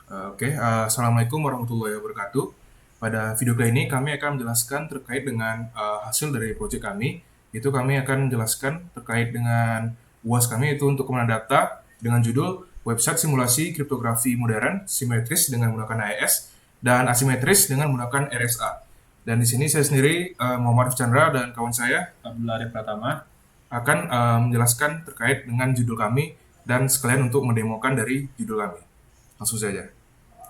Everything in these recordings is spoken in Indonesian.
Assalamualaikum warahmatullahi wabarakatuh. Pada video kali ini kami akan menjelaskan terkait dengan hasil dari proyek kami. Itu kami akan menjelaskan terkait dengan UAS kami itu untuk kemenangan data dengan judul website simulasi kriptografi modern simetris dengan menggunakan AES dan asimetris dengan menggunakan RSA. Dan di sini saya sendiri Muhammad Chandra dan kawan saya Abdullah Arif Pratama. akan menjelaskan terkait dengan judul kami dan sekalian untuk mendemokan dari judul kami. Langsung saja.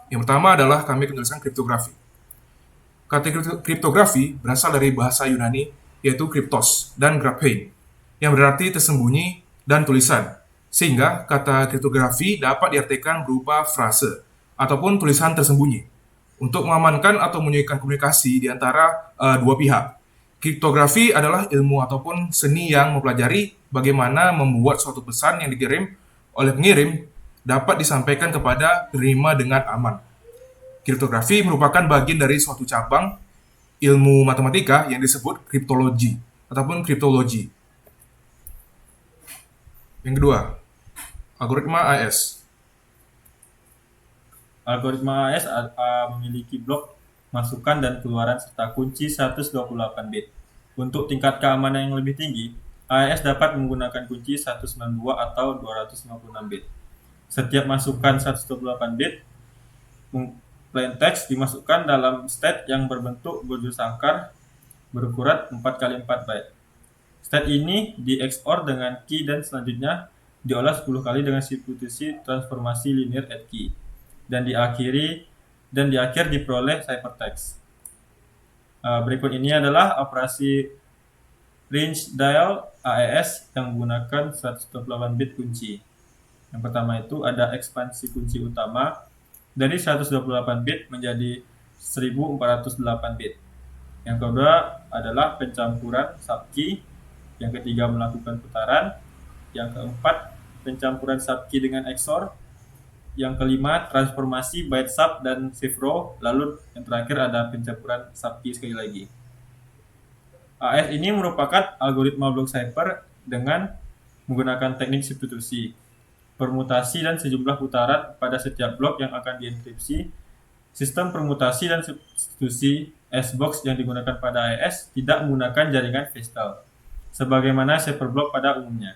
Yang pertama adalah kami akan menjelaskan kriptografi. Kata kriptografi berasal dari bahasa Yunani yaitu kriptos dan graphein yang berarti tersembunyi dan tulisan. Sehingga kata kriptografi dapat diartikan berupa frase ataupun tulisan tersembunyi untuk mengamankan atau menyuaikan komunikasi di antara dua pihak. Kriptografi adalah ilmu ataupun seni yang mempelajari bagaimana membuat suatu pesan yang dikirim oleh pengirim dapat disampaikan kepada penerima dengan aman. Kriptografi merupakan bagian dari suatu cabang ilmu matematika yang disebut kriptologi ataupun kriptologi. Yang kedua, algoritma AES. Algoritma AES memiliki blok masukan dan keluaran serta kunci 128 bit. Untuk tingkat keamanan yang lebih tinggi, AES dapat menggunakan kunci 192 atau 256 bit. Setiap masukan 128 bit, plain text dimasukkan dalam state yang berbentuk bujur sangkar berukuran 4x4 byte. State ini di XOR dengan key dan selanjutnya diolah 10 kali dengan substitusi transformasi linear add key dan di akhir diperoleh ciphertext. Berikut ini adalah operasi range dial AES yang menggunakan 128 bit kunci. Yang pertama itu ada ekspansi kunci utama dari 128 bit menjadi 1408 bit. Yang kedua adalah pencampuran subkey. Yang ketiga melakukan putaran. Yang keempat pencampuran subkey dengan XOR. Yang kelima transformasi byte sub dan shift row. Lalu yang terakhir ada pencampuran subkey sekali lagi. AES ini merupakan algoritma block cipher dengan menggunakan teknik substitusi, permutasi dan sejumlah putaran pada setiap blok yang akan dienkripsi. Sistem permutasi dan substitusi S-box yang digunakan pada AES tidak menggunakan jaringan Vestal, sebagaimana cipher block pada umumnya.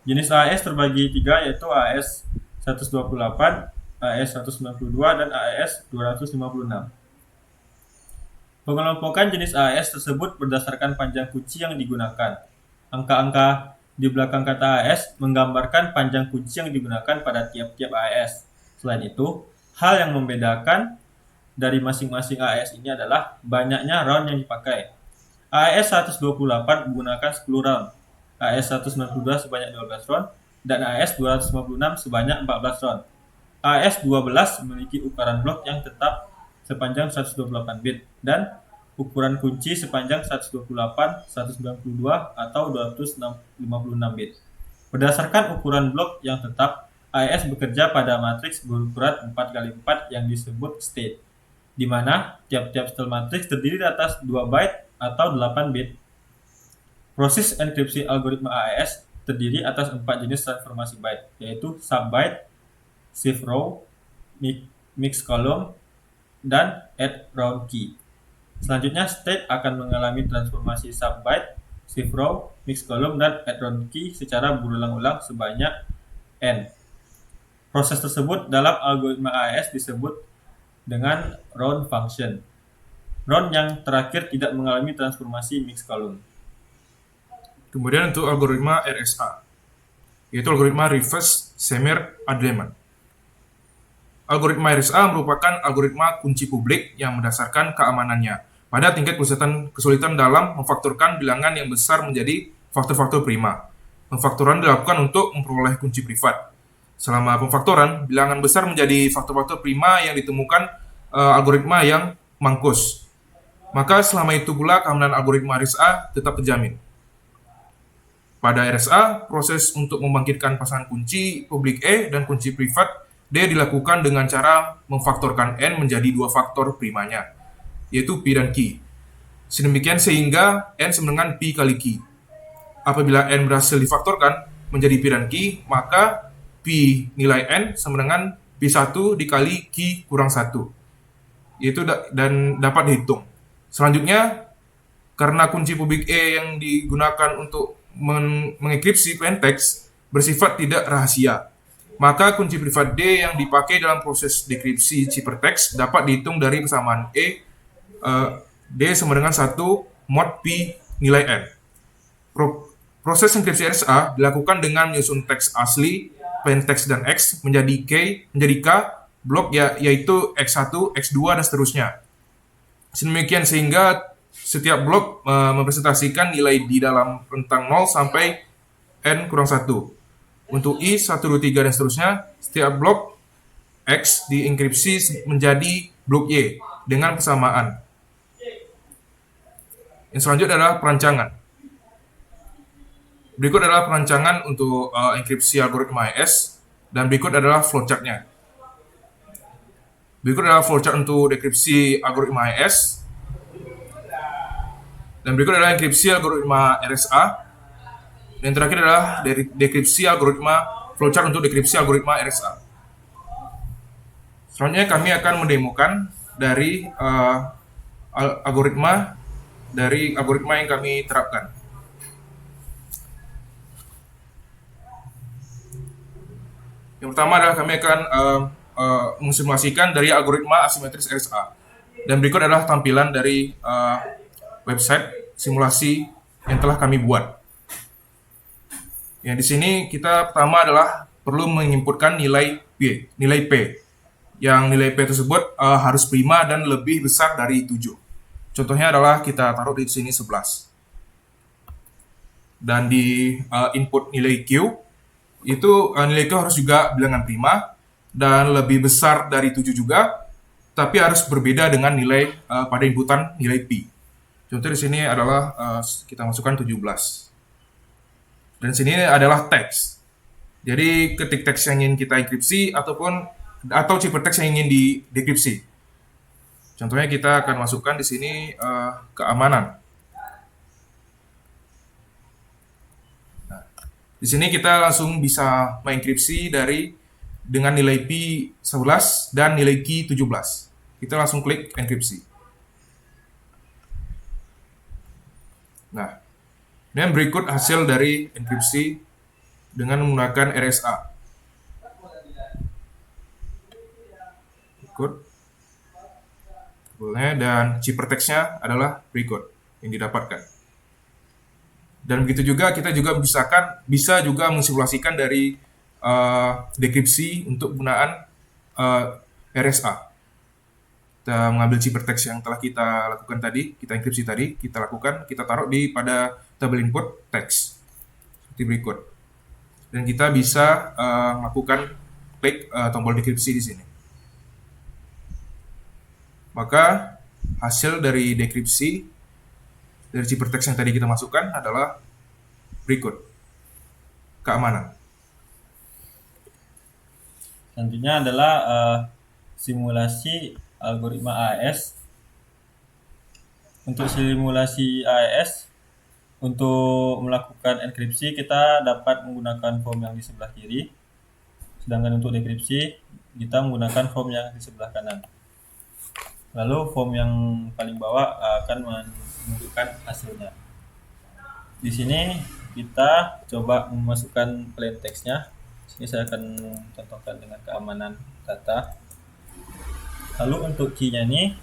Jenis AES terbagi tiga, yaitu AES 128, AES 192, dan AES 256. Pengelompokan jenis AES tersebut berdasarkan panjang kunci yang digunakan. Angka-angka di belakang kata AES menggambarkan panjang kunci yang digunakan pada tiap-tiap AES. Selain itu, hal yang membedakan dari masing-masing AES ini adalah banyaknya round yang dipakai. AES 128 menggunakan 10 round, AES 192 sebanyak 12 round, dan AES 256 sebanyak 14 round. AES 12 memiliki ukuran blok yang tetap sepanjang 128 bit dan ukuran kunci sepanjang 128, 192, atau 256 bit. Berdasarkan ukuran blok yang tetap, AES bekerja pada matriks berukuran 4x4 yang disebut state, di mana tiap-tiap setel matriks terdiri atas 2 byte atau 8 bit. Proses enkripsi algoritma AES terdiri atas 4 jenis transformasi byte, yaitu subbyte, shift row, mix column, dan add round key. Selanjutnya, state akan mengalami transformasi subbyte, shift row, mix column, dan add round key secara berulang-ulang sebanyak n. Proses tersebut dalam algoritma AES disebut dengan round function. Round yang terakhir tidak mengalami transformasi mix column. Kemudian untuk algoritma RSA, yaitu algoritma reverse Shermer Adleman. Algoritma RSA merupakan algoritma kunci publik yang mendasarkan keamanannya pada tingkat kesulitan dalam memfaktorkan bilangan yang besar menjadi faktor-faktor prima. Pemfaktoran dilakukan untuk memperoleh kunci privat. Selama pemfaktoran, bilangan besar menjadi faktor-faktor prima yang ditemukan algoritma yang mangkus. Maka selama itu pula keamanan algoritma RSA tetap terjamin. Pada RSA, proses untuk membangkitkan pasangan kunci publik E dan kunci privat D dilakukan dengan cara memfaktorkan N menjadi dua faktor primanya, yaitu Pi dan Q. Sedemikian sehingga N sama dengan Pi kali Q. Apabila N berhasil difaktorkan menjadi Pi dan Q, maka P nilai N sama dengan P1 dikali Q kurang 1. Itu dan dapat dihitung. Selanjutnya, karena kunci publik E yang digunakan untuk mengenkripsi plain text bersifat tidak rahasia, maka kunci privat D yang dipakai dalam proses dekripsi ciphertext dapat dihitung dari persamaan D sama dengan 1 mod P nilai N. Proses enkripsi RSA dilakukan dengan menyusun teks asli, plain text dan X menjadi K blok yaitu X1, X2 dan seterusnya. Sedemikian sehingga setiap blok mempresentasikan nilai di dalam rentang 0 sampai N kurang 1. Untuk I, 1, 2, 3, dan seterusnya, setiap blok X dienkripsi menjadi blok Y dengan persamaan. Yang selanjutnya adalah perancangan. Berikut adalah perancangan untuk enkripsi algoritma AES, dan berikut adalah flowchart-nya. Berikut adalah flowchart untuk dekripsi algoritma AES, dan berikut adalah enkripsi algoritma RSA, dan terakhir adalah dekripsi algoritma flowchart untuk dekripsi algoritma RSA. Selanjutnya kami akan mendemokan dari algoritma yang kami terapkan. Yang pertama adalah kami akan mensimulasikan dari algoritma asimetris RSA. Dan berikut adalah tampilan dari website simulasi yang telah kami buat. Yang di sini kita pertama adalah perlu menginputkan nilai P. Yang nilai P tersebut harus prima dan lebih besar dari 7. Contohnya adalah kita taruh di sini 11. Dan di input nilai Q, itu nilai Q harus juga bilangan prima dan lebih besar dari 7 juga, tapi harus berbeda dengan nilai pada inputan nilai P. Contoh di sini adalah kita masukkan 17. Dan sini adalah teks. Jadi ketik teks yang ingin kita enkripsi atau ciphertext yang ingin didekripsi. Contohnya kita akan masukkan di sini keamanan. Nah, di sini kita langsung bisa mengenkripsi dengan nilai P 11 dan nilai Q 17. Kita langsung klik enkripsi. Nah, dan berikut hasil dari enkripsi dengan menggunakan RSA. Berikut. Dan ciphertext-nya adalah berikut yang didapatkan. Dan begitu juga kita juga bisa juga mensimulasikan dari dekripsi untuk penggunaan RSA. Kita mengambil ciphertext yang telah kita lakukan tadi, kita enkripsi tadi, kita taruh pada tabel input teks seperti berikut. Dan kita bisa melakukan klik tombol dekripsi di sini. Maka hasil dari dekripsi dari ciphertext yang tadi kita masukkan adalah berikut. Keamanan. Selanjutnya adalah simulasi algoritma AES. Untuk simulasi AES, untuk melakukan enkripsi kita dapat menggunakan form yang di sebelah kiri, sedangkan untuk dekripsi kita menggunakan form yang di sebelah kanan. Lalu form yang paling bawah akan menunjukkan hasilnya. Di sini kita coba memasukkan plain text-nya. Sini saya akan contohkan dengan keamanan data. Lalu untuk key-nya ini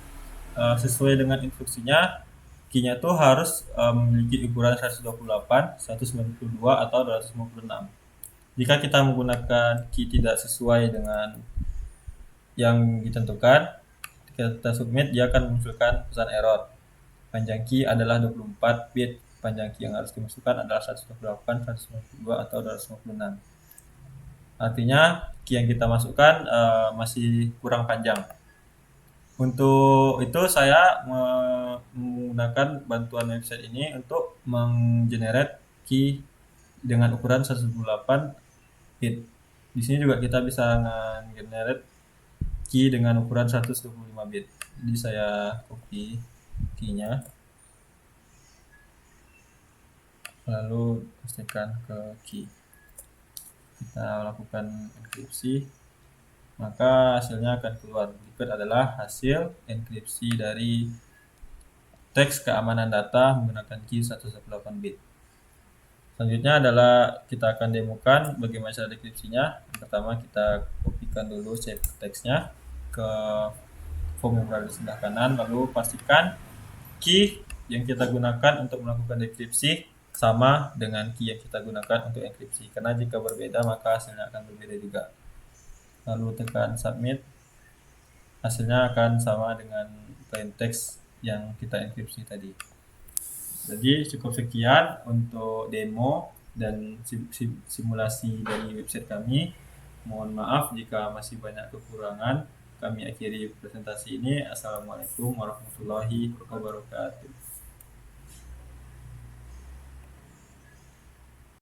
sesuai dengan instruksinya, key-nya tuh harus memiliki ukuran 128, 192 atau 256. Jika kita menggunakan key tidak sesuai dengan yang ditentukan, ketika kita submit dia akan memunculkan pesan error. Panjang key adalah 24 bit, panjang key yang harus dimasukkan adalah 128, 192 atau 256. Artinya key yang kita masukkan masih kurang panjang. Untuk itu saya menggunakan bantuan website ini untuk menggenerate key dengan ukuran 128 bit. Di sini juga kita bisa generate key dengan ukuran 125 bit. Jadi saya copy key-nya, lalu pastikan ke key. kita lakukan enkripsi, maka hasilnya akan keluar. Berikut adalah hasil enkripsi dari teks keamanan data menggunakan key 128 bit. Selanjutnya adalah kita akan demokan bagaimana cara dekripsinya. Yang pertama kita kopikan dulu shape teksnya ke form yang berada di sebelah kanan, lalu pastikan key yang kita gunakan untuk melakukan dekripsi sama dengan key yang kita gunakan untuk enkripsi. Karena jika berbeda maka hasilnya akan berbeda juga. Lalu tekan submit, hasilnya akan sama dengan plain text yang kita enkripsi tadi. Jadi cukup sekian untuk demo dan simulasi dari website kami. Mohon maaf jika masih banyak kekurangan. Kami akhiri presentasi ini. Assalamualaikum warahmatullahi wabarakatuh.